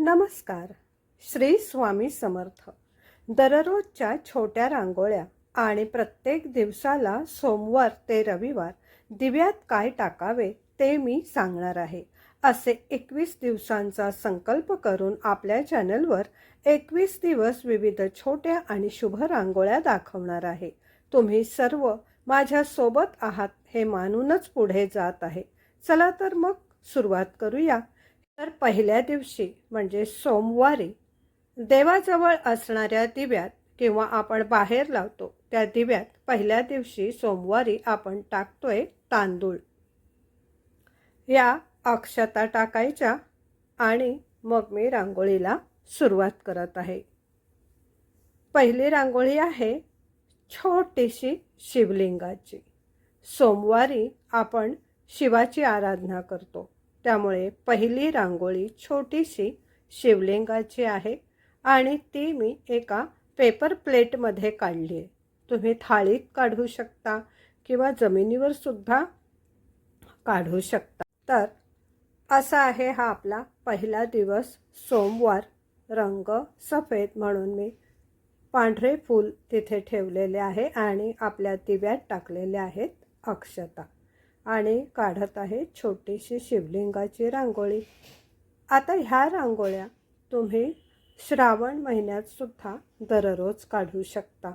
नमस्कार. श्री स्वामी समर्थ. दररोजच्या छोट्या रांगोळ्या आणि प्रत्येक दिवसाला सोमवार ते रविवार दिव्यात काय टाकावे ते मी सांगणार आहे. असे 21 दिवसांचा संकल्प करून आपल्या चॅनलवर 21 दिवस विविध छोट्या आणि शुभ रांगोळ्या दाखवणार आहे. तुम्ही सर्व माझ्या सोबत आहात हे मानूनच पुढे जात आहे. चला तर मग सुरुवात करूया. तर पहिल्या दिवशी म्हणजे सोमवारी देवाजवळ असणाऱ्या दिव्यात किंवा आपण बाहेर लावतो त्या दिव्यात पहिल्या दिवशी सोमवारी आपण टाकतोय तांदूळ. या अक्षता टाकायच्या आणि मग मी रांगोळीला सुरुवात करत आहे. पहिली रांगोळी आहे छोटीशी शिवलिंगाची. सोमवारी आपण शिवाची आराधना करतो, त्यामुळे पहिली रांगोळी छोटीशी शिवलिंगाची आहे आणि ती मी एका पेपर प्लेटमध्ये काढली आहे. तुम्ही थाळीत काढू शकता किंवा जमिनीवर सुद्धा काढू शकता. तर असा आहे हा आपला पहिला दिवस सोमवार. रंग सफेद म्हणून मी पांढरे फूल तिथे ठेवलेले आहे आणि आपल्या दिव्यात टाकलेले आहेत अक्षता आणि काढत आहे छोटीशी शिवलिंगाची रांगोळी. आता ह्या रांगोळ्या तुम्ही श्रावण महिन्यात सुद्धा दररोज काढू शकता.